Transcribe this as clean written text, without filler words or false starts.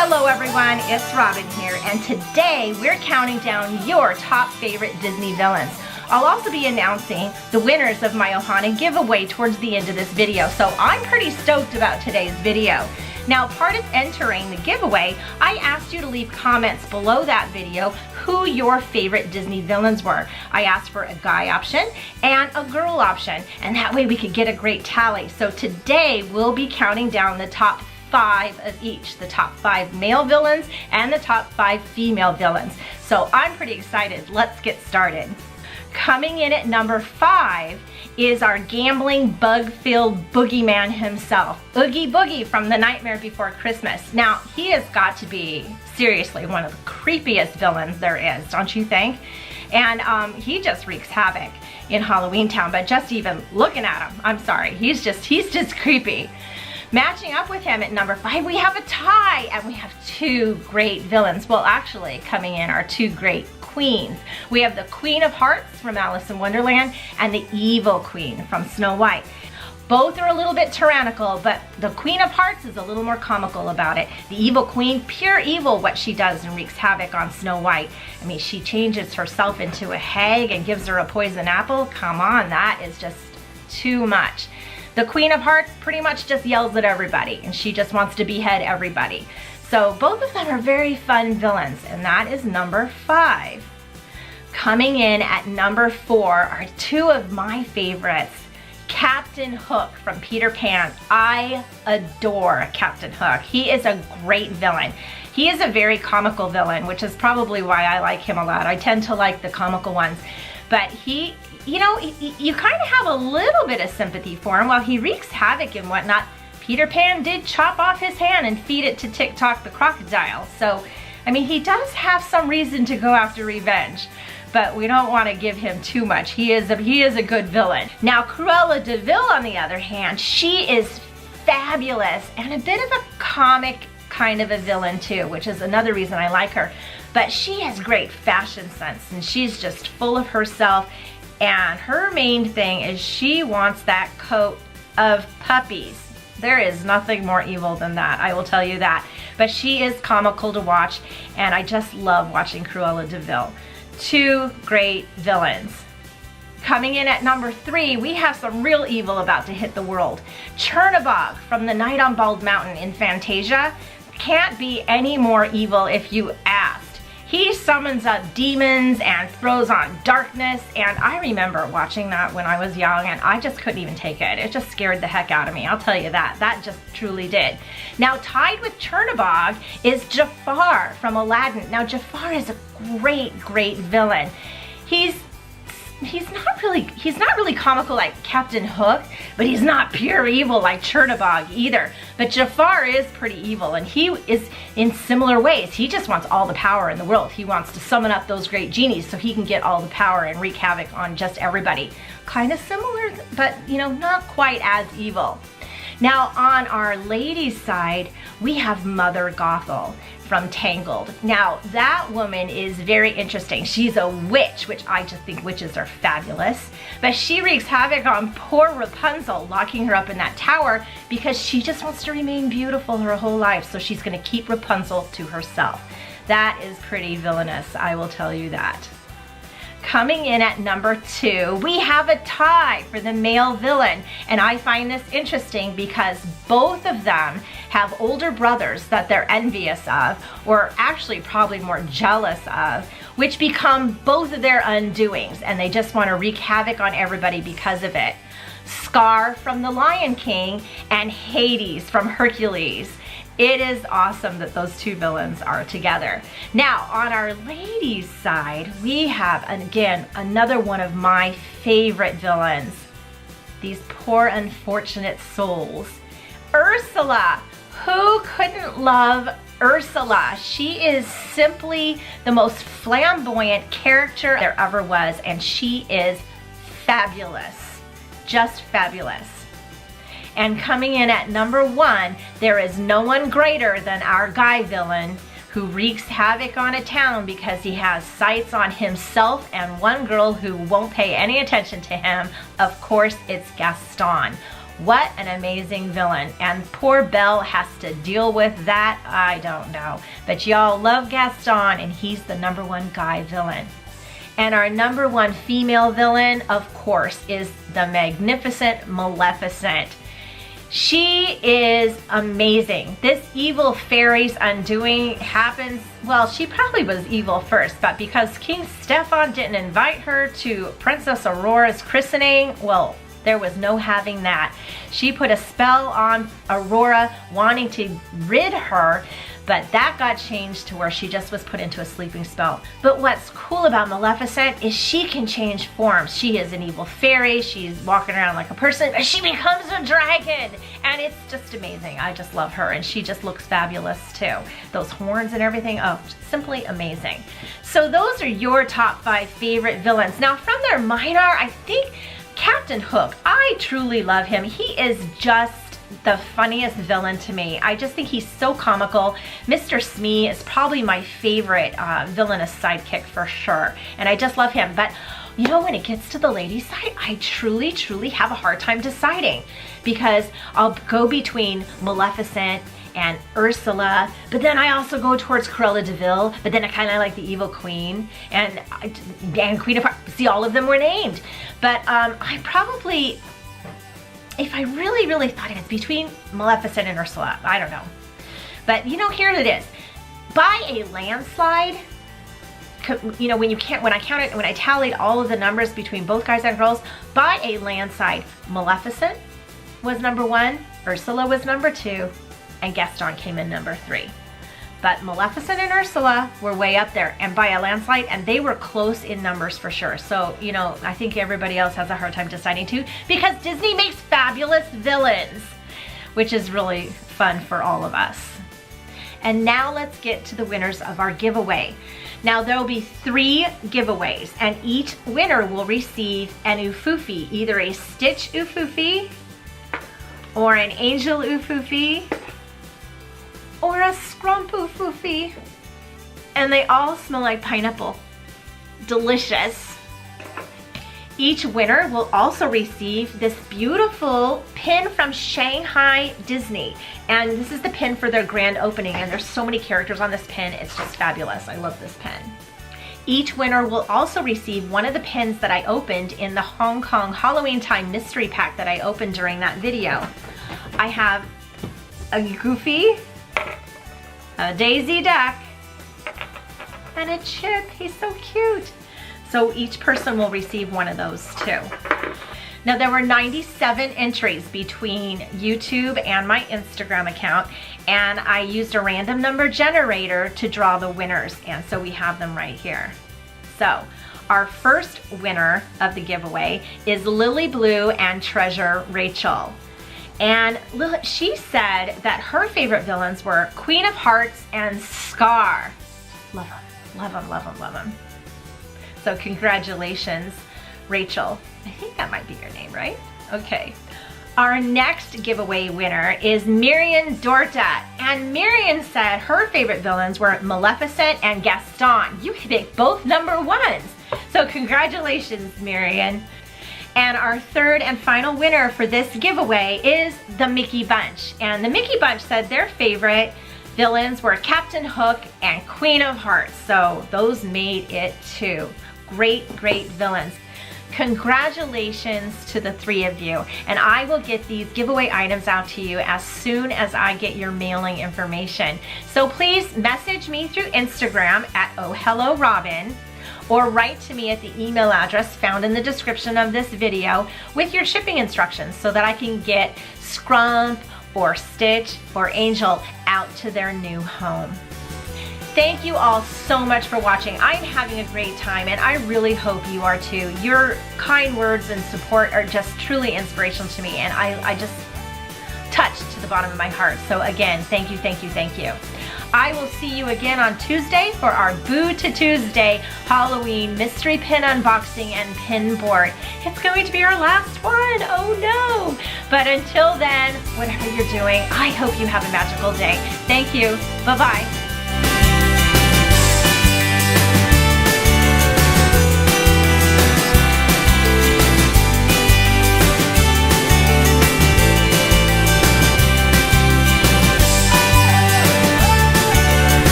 Hello everyone, it's Robin here, and today we're counting down your top favorite Disney villains. I'll also be announcing the winners of my Ohana Giveaway towards the end of this video, so I'm pretty stoked about today's video. Now, part of entering the giveaway, I asked you to leave comments below that video who your favorite Disney villains were. I asked for a guy option and a girl option, and that way we could get a great tally. So today we'll be counting down the top 5 of each, the top 5 male villains and the top 5 female villains. So I'm pretty excited. Let's get started. Coming in at number 5 is our gambling, bug-filled boogeyman himself, Oogie Boogie from The Nightmare Before Christmas. Now, he has got to be seriously one of the creepiest villains there is, don't you think? And he just wreaks havoc in Halloween Town, but just even looking at him, I'm sorry, he's just creepy. Matching up with him at number 5, we have a tie, and we have 2 great villains. Well, actually, coming in are 2 great queens. We have the Queen of Hearts from Alice in Wonderland and the Evil Queen from Snow White. Both are a little bit tyrannical, but the Queen of Hearts is a little more comical about it. The Evil Queen, pure evil what she does and wreaks havoc on Snow White. I mean, she changes herself into a hag and gives her a poison apple. Come on, that is just too much. The Queen of Hearts pretty much just yells at everybody, and she just wants to behead everybody. So both of them are very fun villains, and that is number 5. Coming in at number 4 are 2 of my favorites. Captain Hook from Peter Pan. I adore Captain Hook. He is a great villain. He is a very comical villain, which is probably why I like him a lot. I tend to like the comical ones. But he, you know, you kind of have a little bit of sympathy for him. While he wreaks havoc and whatnot, Peter Pan did chop off his hand and feed it to Tick-Tock the crocodile. So, I mean, he does have some reason to go after revenge, but we don't want to give him too much. He is a good villain. Now, Cruella de Vil, on the other hand, she is fabulous and a bit of a comic kind of a villain too, which is another reason I like her. But she has great fashion sense, and she's just full of herself, and her main thing is she wants that coat of puppies. There is nothing more evil than that, I will tell you that. But she is comical to watch, and I just love watching Cruella de Vil. 2 great villains. Coming in at number 3, we have some real evil about to hit the world. Chernabog from The Night on Bald Mountain in Fantasia can't be any more evil if you asked. He summons up demons and throws on darkness, and I remember watching that when I was young, and I just couldn't even take it. It just scared the heck out of me, I'll tell you that. That just truly did. Now, tied with Chernabog is Jafar from Aladdin. Now, Jafar is a great villain. He's not really comical like Captain Hook, but he's not pure evil like Chernabog either. But Jafar is pretty evil, and he is in similar ways. He just wants all the power in the world. He wants to summon up those great genies so he can get all the power and wreak havoc on just everybody. Kind of similar, but you know, not quite as evil. Now, on our ladies' side, we have Mother Gothel from Tangled. Now, that woman is very interesting. She's a witch, which I just think witches are fabulous. But she wreaks havoc on poor Rapunzel, locking her up in that tower because she just wants to remain beautiful her whole life. So she's going to keep Rapunzel to herself. That is pretty villainous, I will tell you that. Coming in at number 2, we have a tie for the male villain, and I find this interesting because both of them have older brothers that they're envious of, or actually probably more jealous of, which become both of their undoings, and they just want to wreak havoc on everybody because of it. Scar from The Lion King and Hades from Hercules. It is awesome that those 2 villains are together. Now, on our ladies' side, we have, again, another one of my favorite villains. These poor unfortunate souls. Ursula. Who couldn't love Ursula? She is simply the most flamboyant character there ever was, and she is fabulous. Just fabulous. And coming in at number 1, there is no one greater than our guy villain who wreaks havoc on a town because he has sights on himself and one girl who won't pay any attention to him. Of course, it's Gaston. What an amazing villain. And poor Belle has to deal with that. I don't know. But y'all love Gaston, and he's the #1 guy villain. And our #1 female villain, of course, is the magnificent Maleficent. She is amazing. This evil fairy's undoing happens, well, she probably was evil first, but because King Stefan didn't invite her to Princess Aurora's christening, well, there was no having that. She put a spell on Aurora, wanting to rid her, but that got changed to where she just was put into a sleeping spell. But what's cool about Maleficent is she can change forms. She is an evil fairy, she's walking around like a person, but she becomes a dragon, and it's just amazing. I just love her, and she just looks fabulous too. Those horns and everything, oh, simply amazing. So those are your top 5 favorite villains. Now from their minor, I think Captain Hook, I truly love him. He is just the funniest villain to me. I just think he's so comical. Mr. Smee is probably my favorite villainous sidekick for sure, and I just love him. But you know, when it gets to the ladies' side, I truly have a hard time deciding, because I'll go between Maleficent and Ursula, but then I also go towards Cruella de Vil, but then I kind of like the evil queen and Queen of Hearts. See, all of them were named, but I probably, if I really thought it was between Maleficent and Ursula, I don't know. But you know, here it is. By a landslide, you know, when I tallied all of the numbers between both guys and girls, by a landslide, Maleficent was #1, Ursula was #2, and Gaston came in #3. But Maleficent and Ursula were way up there, and by a landslide, and they were close in numbers for sure. So, you know, I think everybody else has a hard time deciding too, because Disney makes fabulous villains, which is really fun for all of us. And now let's get to the winners of our giveaway. Now there will be 3 giveaways, and each winner will receive an Ufufi, either a Stitch Ufufi, or an Angel Ufufi, or a Scrump Ufufi. And they all smell like pineapple. Delicious. Each winner will also receive this beautiful pin from Shanghai Disney. And this is the pin for their grand opening, and there's so many characters on this pin. It's just fabulous. I love this pin. Each winner will also receive one of the pins that I opened in the Hong Kong Halloween Time mystery pack that I opened during that video. I have a Goofy, a Daisy Duck, and a Chip. He's so cute. So each person will receive one of those too. Now there were 97 entries between YouTube and my Instagram account, and I used a random number generator to draw the winners, and so we have them right here. So our first winner of the giveaway is Lily Blue and Treasure Rachel. And she said that her favorite villains were Queen of Hearts and Scar. Love them, love them, love them, love them. So congratulations, Rachel. I think that might be your name, right? Okay. Our next giveaway winner is Miriam Dorta. And Miriam said her favorite villains were Maleficent and Gaston. You picked both #1s. So congratulations, Miriam. And our third and final winner for this giveaway is the Mickey Bunch. And the Mickey Bunch said their favorite villains were Captain Hook and Queen of Hearts. So those made it too. Great, great villains. Congratulations to the 3 of you. And I will get these giveaway items out to you as soon as I get your mailing information. So please message me through Instagram at ohellorobin, or write to me at the email address found in the description of this video with your shipping instructions so that I can get Scrump or Stitch or Angel out to their new home. Thank you all so much for watching. I'm having a great time, and I really hope you are too. Your kind words and support are just truly inspirational to me, and I just touched to the bottom of my heart. So again, thank you, thank you, thank you. I will see you again on Tuesday for our Boo to Tuesday Halloween mystery pin unboxing and pin board. It's going to be our last one. Oh no. But until then, whatever you're doing, I hope you have a magical day. Thank you. Bye-bye.